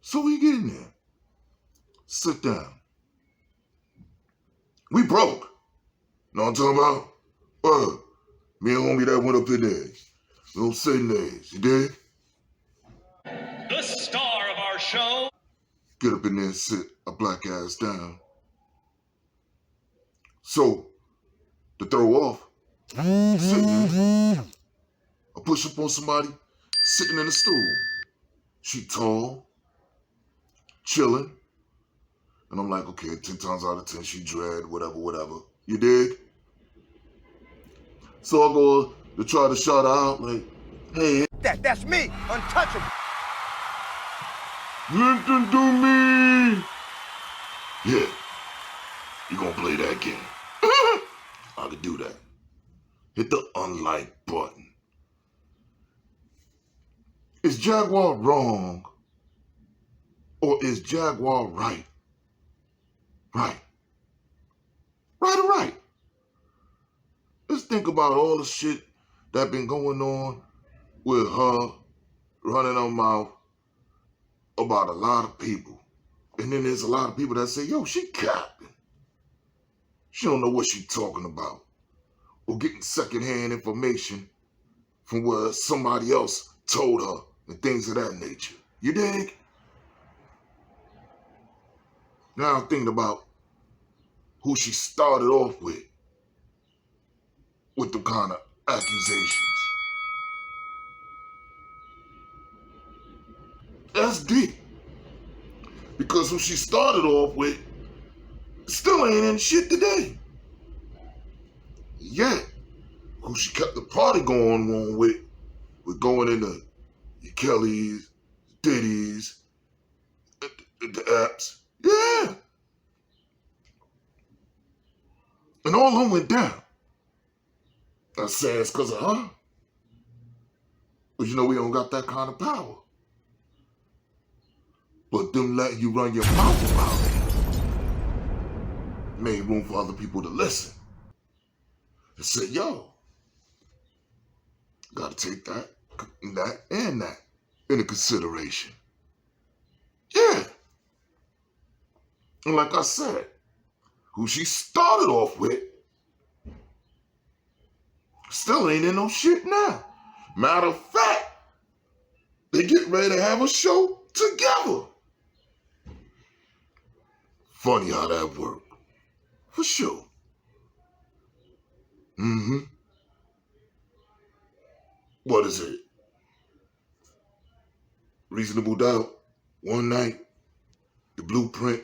So we get in there. Sit down. We broke. Know what I'm talking about? Me and homie that went up in there. We don't say names, you dig? The star of our show. Get up in there and sit a black ass down. So, to throw off, sitting there, I push up on somebody sitting in a stool. She tall, chilling. And I'm like, okay, 10 times out of 10, she dread, whatever. You dig? So I go to try to shout her out, like, hey. That's me, untouchable. Listen to me. Yeah, you gonna play that game. I could do that. Hit the unlike button. Is Jaguar wrong? Or is Jaguar right? Right. Right or right? Let's think about all the shit that been going on with her running her mouth about a lot of people. And then there's a lot of people that say, yo, she capping. She don't know what she talking about. Or getting secondhand information from where somebody else told her and things of that nature. You dig? Now I'm thinking about who she started off with the kind of accusations. That's deep. Because who she started off with still ain't in shit today. Yet, who she kept the party going on with going into your Kellys, Diddy's, the apps. Yeah. And all of them went down. Not saying it's because of her. But you know we don't got that kind of power. But them letting you run your mouth about it made room for other people to listen. And say, yo, gotta take that into consideration. Yeah. And like I said, who she started off with still ain't in no shit now. Matter of fact, they get ready to have a show together. Funny how that worked. For sure. What is it? Reasonable Doubt, one night. The Blueprint,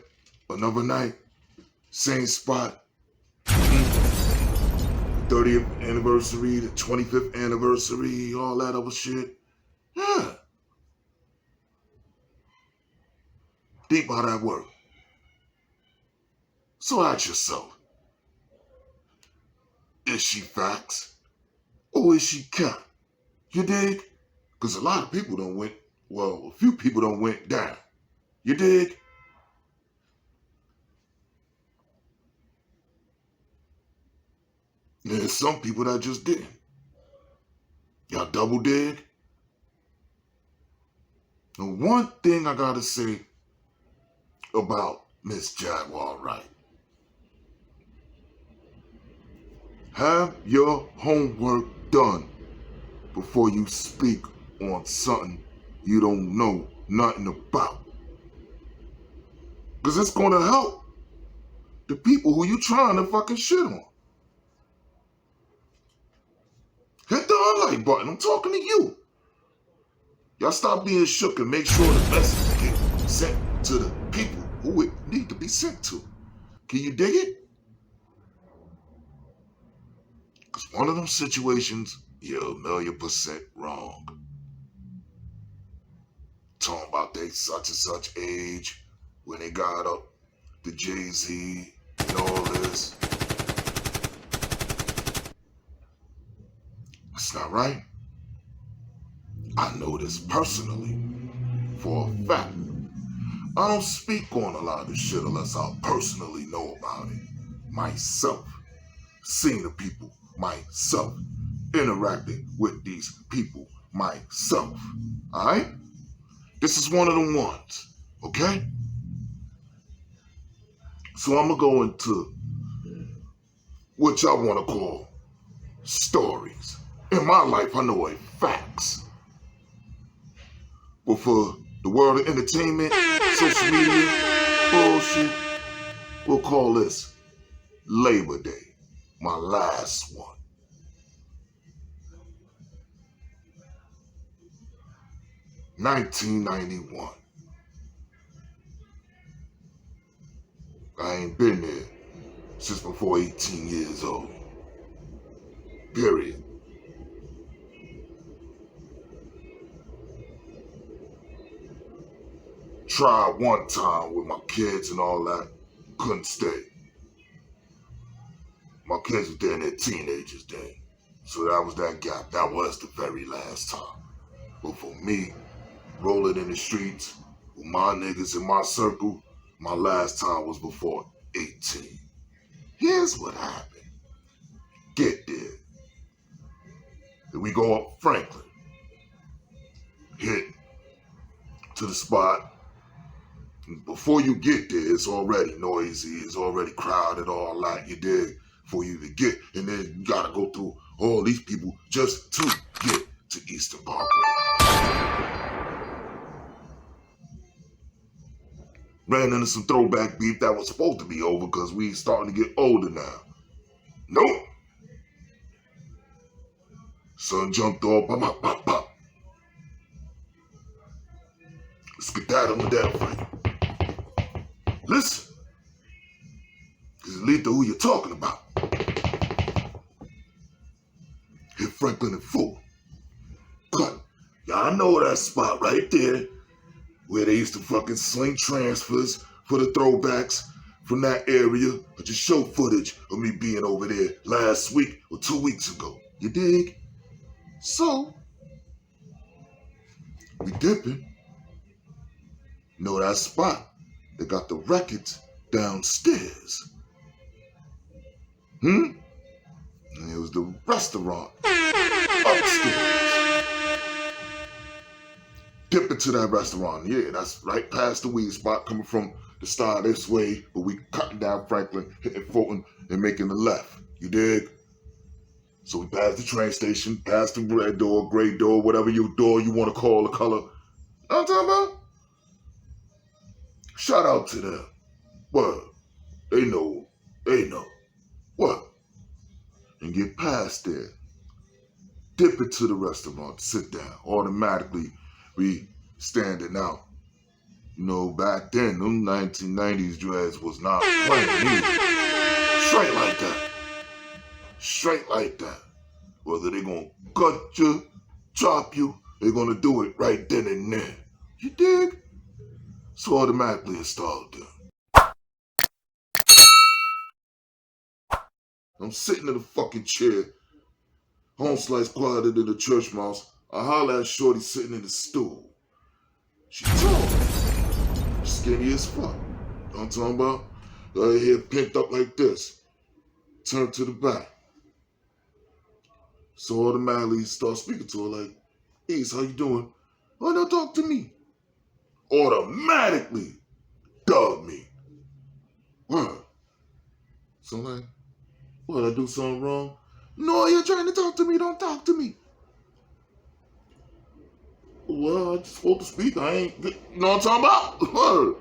another night. Same spot. 30th anniversary, the 25th anniversary, all that other shit. Yeah. Deep how that work. So ask yourself, is she facts or is she cap? You dig? Because a lot of people don't went, well, a few people don't went down. You dig? There's some people that just didn't. Y'all double dig? And one thing I gotta say about Miss Jaguar Wright. Have your homework done before you speak on something you don't know nothing about. Because it's gonna help the people who you trying to fucking shit on. Hit the unlike button. I'm talking to you. Y'all stop being shook and make sure the message get sent to the people who it need to be sent to. Can you dig it? Because one of them situations, you're 1,000,000% wrong. Talking about they such and such age when they got up to Jay-Z and all this. It's not right. I know this personally for a fact. I don't speak on a lot of this shit unless I personally know about it. Myself. Seeing the people. Myself. Interacting with these people. Myself. Alright? This is one of them ones. Okay? So I'm going to go into what y'all want to call stories. In my life, I know it facts. But for the world of entertainment, social media, bullshit, we'll call this Labor Day, my last one. 1991. I ain't been there since before 18 years old. Period. Tried one time with my kids and all that. Couldn't stay. My kids were there in their teenagers then. So that was that gap. That was the very last time. But for me, rolling in the streets with my niggas in my circle, my last time was before 18. Here's what happened. Get there. Then we go up Franklin. Hit to the spot. Before you get there, it's already noisy, it's already crowded, all that, you dig? Before you even get, and then you gotta go through all these people just to get to Eastern Parkway. Ran into some throwback beef that was supposed to be over because we starting to get older now. Nope. Son jumped off, pop, pop, pop. Skedaddle with that fight. Listen, because it leads to who you're talking about. Hit Franklin in full. Cut. Y'all know that spot right there where they used to fucking sling transfers for the throwbacks from that area. I just show footage of me being over there last week or 2 weeks ago. You dig? So, we dipping. Know that spot? They got the records downstairs. And it was the restaurant upstairs. Dip into that restaurant. Yeah, that's right past the weed spot coming from the star this way, but we cutting down Franklin, hitting Fulton, and making the left. You dig? So we passed the train station, past the red door, gray door, whatever your door you want to call the color. Know what I'm talking about? Shout out to them. Word. They know. They know. What? And get past there. Dip into the restaurant, sit down. Automatically, we standing out. You know, back then, them 1990s dreads was not playing either. Straight like that. Straight like that. Whether they gonna cut you, chop you, they gonna do it right then and there. You dig? So automatically it started there. I'm sitting in a fucking chair. Home slice quieter than the church mouse. I holler at Shorty sitting in the stool. She tall. Skinny as fuck. You know what I'm talking about? Her hair picked up like this. Turn to the back. So automatically start speaking to her like, Ace, how you doing? Oh, don't talk to me. Automatically dub me. Word. So I'm like, what, I do something wrong? No, you're trying to talk to me, don't talk to me. Well, I just spoke to speak, I ain't, you know what I'm talking about? Word.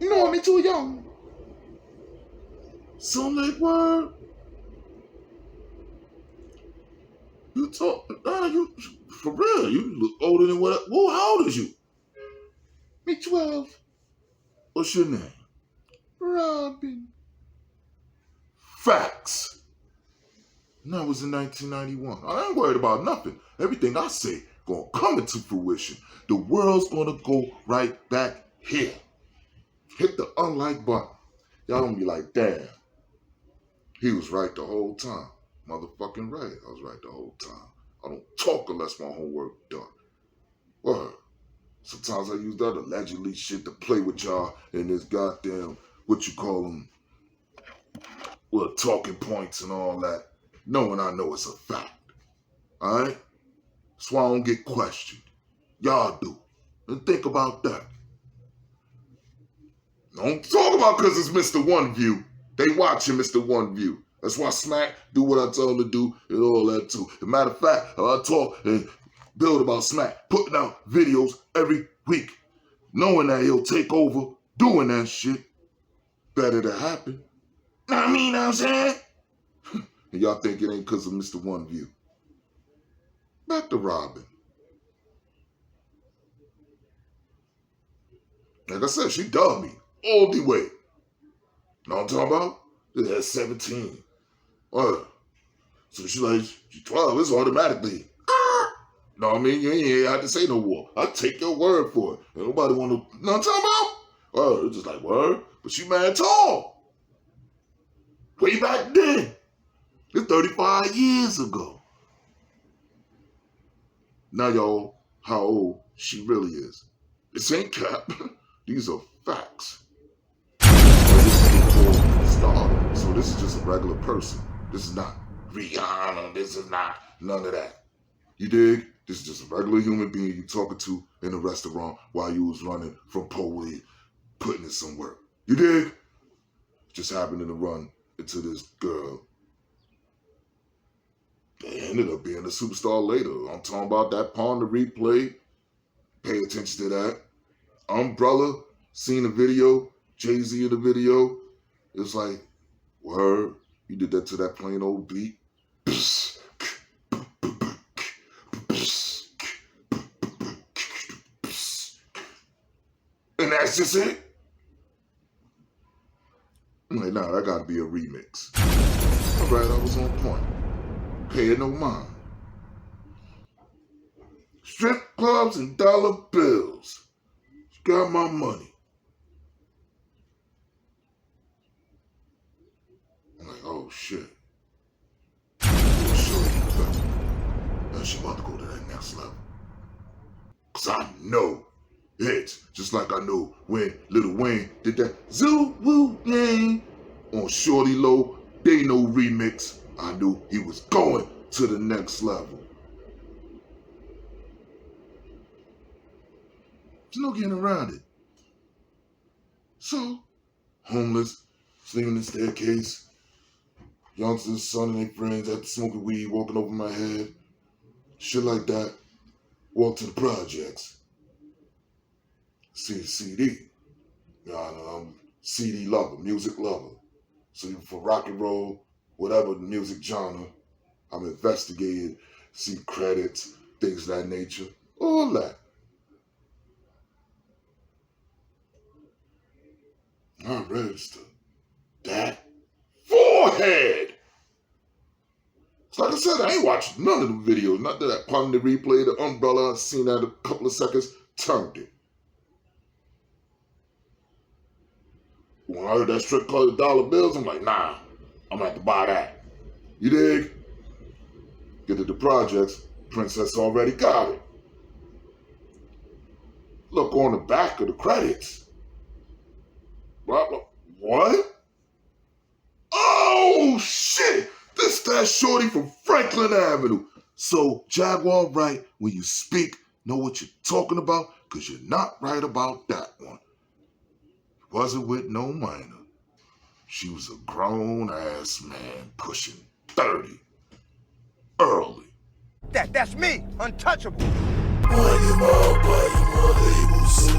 You know me too young. So I'm like, word. You talk, you, for real, you look older than what, well, how old is you? Me 12. What's your name? Robin. Facts. And that was in 1991. I ain't worried about nothing. Everything I say gonna come into fruition. The world's gonna go right back here. Hit the unlike button. Y'all gonna be like, damn. He was right the whole time. Motherfucking right. I was right the whole time. I don't talk unless my homework done. Word. Sometimes I use that allegedly shit to play with y'all in this goddamn, what you call them, well, talking points and all that. Knowing I know it's a fact. Alright? That's why I don't get questioned. Y'all do. And think about that. Don't talk about because it's Mr. One View. They watching Mr. One View. That's why Smack do what I tell him to do and all that too. As a matter of fact, I talk and build about Smack, putting out videos every week, knowing that he'll take over doing that shit. Better to happen. Know what I'm saying? And y'all think it ain't because of Mr. One View. Back to Robin. Like I said, she dubbed me all the way. Know what I'm talking about? Yeah, 17. So she's 12, it's automatically. Know what I mean? You ain't have to say no more. I take your word for it. Ain't nobody want to, know what I'm talking about? It's just like, word. But she mad tall. Way back then. It's 35 years ago. Now y'all, how old she really is. This ain't cap. These are facts. This is before stardom. So this is just a regular person. This is not Rihanna. This is not none of that. You dig? This is just a regular human being you talking to in a restaurant while you was running from police, putting in some work. You dig? Just happening to run into this girl. They ended up being a superstar later. I'm talking about that Pawn the Replay. Pay attention to that. Umbrella, seen the video, Jay-Z in the video. It was like, word, you did that to that plain old beat. And that's just it. I'm like, nah, that gotta be a remix. All right, I was on point. Pay it no mind. Strip clubs and dollar bills. She got my money. I'm like, oh shit. Now she about to go to that next level. Cause I know it's just like I know when Lil Wayne did that Zoo Woo Yang on Shorty Low, They Know remix. I knew he was going to the next level. There's no getting around it. So, homeless, sleeping in the staircase, youngsters, son and their friends after smoking weed, walking over my head, shit like that. Walk to the projects. See the CD. I'm CD lover, music lover. So for rock and roll, whatever the music genre, I'm investigating, see credits, things of that nature, all that. I registered that forehead. So like I said, I ain't watched none of the videos. Not that Pawn the Replay, the Umbrella, I seen that a couple of seconds, turned it. When I heard that strip club dollar bills, I'm like, nah, I'm gonna have to buy that. You dig? Get to the projects, Princess already got it. Look on the back of the credits. What? Oh, shit! This that shorty from Franklin Avenue. So, Jaguar Wright, when you speak, know what you're talking about, because you're not right about that one. Wasn't with no minor. She was a grown-ass man pushing 30. Early. That's me, untouchable. Why you all, labels so